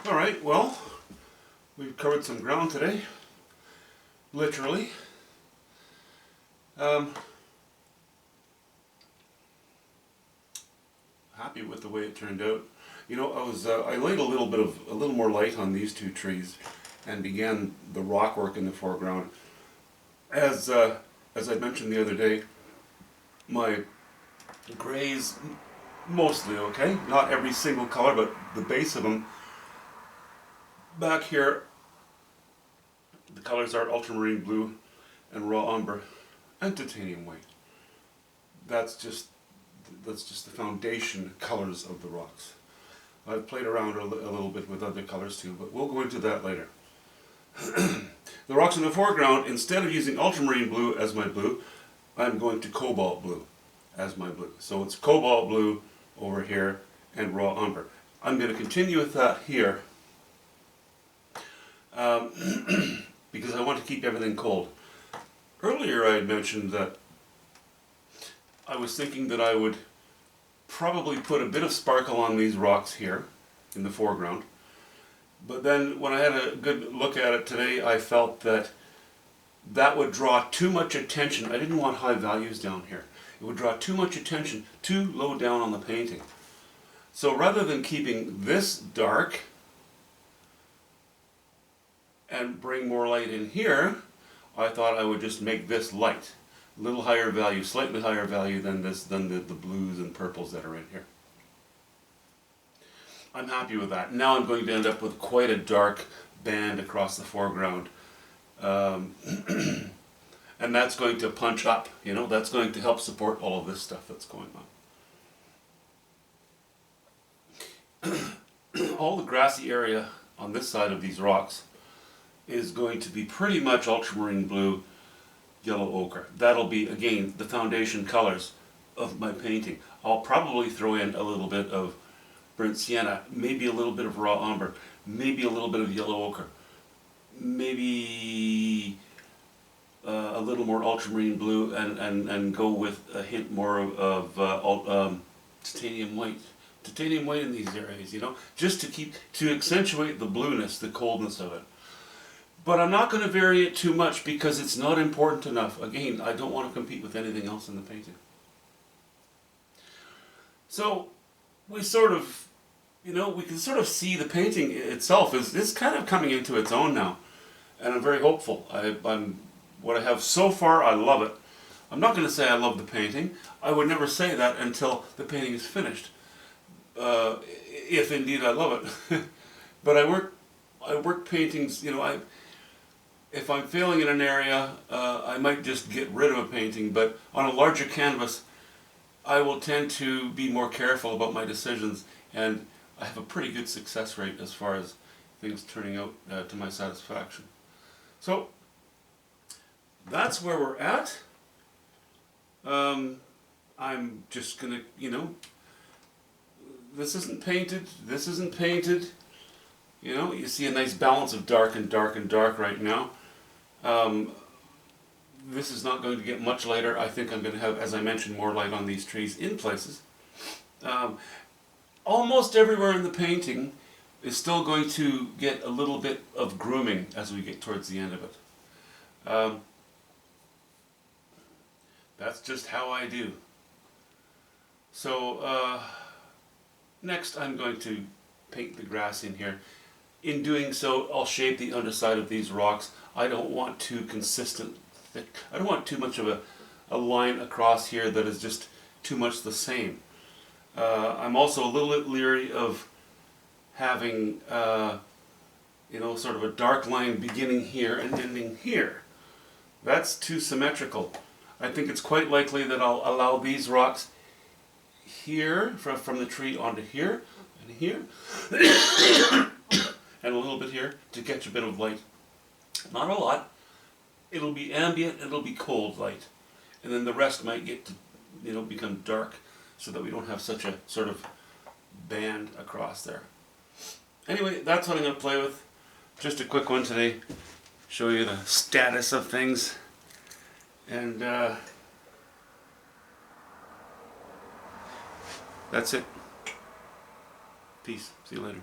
Alright, well, we've covered some ground today, literally. Happy with the way it turned out. You know, I laid a little more light on these two trees and began the rock work in the foreground. As I mentioned the other day, my grays mostly okay, not every single color, but the base of them. Back here, the colors are ultramarine blue and raw umber and titanium white. That's just the foundation colors of the rocks. I've played around a little bit with other colors too, but we'll go into that later. The rocks in the foreground, instead of using ultramarine blue as my blue, I'm going to cobalt blue as my blue. So it's cobalt blue over here and raw umber. I'm going to continue with that here because I want to keep everything cold. Earlier I had mentioned that I was thinking that I would probably put a bit of sparkle on these rocks here in the foreground. But then when I had a good look at it today, I felt that that would draw too much attention. I didn't want high values down here. It would draw too much attention, too low down on the painting. So rather than keeping this dark and bring more light in here, I thought I would just make this light. A little higher value, slightly higher value than the blues and purples that are in here. I'm happy with that. Now I'm going to end up with quite a dark band across the foreground. And that's going to punch up, you know, that's going to help support all of this stuff that's going on. All the grassy area on this side of these rocks is going to be pretty much ultramarine blue, yellow ochre. That'll be, again, the foundation colors of my painting. I'll probably throw in a little bit of burnt sienna, maybe a little bit of raw umber, maybe a little bit of yellow ochre, maybe a little more ultramarine blue, and go with a hint more of titanium white. Titanium white in these areas, you know, just to accentuate the blueness, the coldness of it. But I'm not going to vary it too much because it's not important enough. Again, I don't want to compete with anything else in the painting. So we sort of, you know, we can sort of see the painting itself is kind of coming into its own now. And I'm very hopeful. What I have so far, I love it. I'm not going to say I love the painting. I would never say that until the painting is finished. If indeed I love it. But I work paintings, you know, if I'm failing in an area, I might just get rid of a painting, but on a larger canvas, I will tend to be more careful about my decisions, and I have a pretty good success rate as far as things turning out to my satisfaction. So, that's where we're at. I'm just gonna, you know, this isn't painted, this isn't painted. You know, you see a nice balance of dark and dark and dark right now. This is not going to get much lighter. I think I'm going to have, as I mentioned, more light on these trees in places. Almost everywhere in the painting is still going to get a little bit of grooming as we get towards the end of it. That's just how I do. So, next I'm going to paint the grass in here. In doing so, I'll shape the underside of these rocks. I don't want too consistent, thick. I don't want too much of a line across here that is just too much the same. I'm also a little bit leery of having, you know, sort of a dark line beginning here and ending here. That's too symmetrical. I think it's quite likely that I'll allow these rocks here, from the tree onto here, and here, and a little bit here to catch a bit of light. Not a lot. It'll be ambient, it'll be cold light. And then the rest might get to, you know, become dark so that we don't have such a sort of band across there. Anyway, that's what I'm going to play with. Just a quick one today. Show you the status of things. And that's it. Peace. See you later.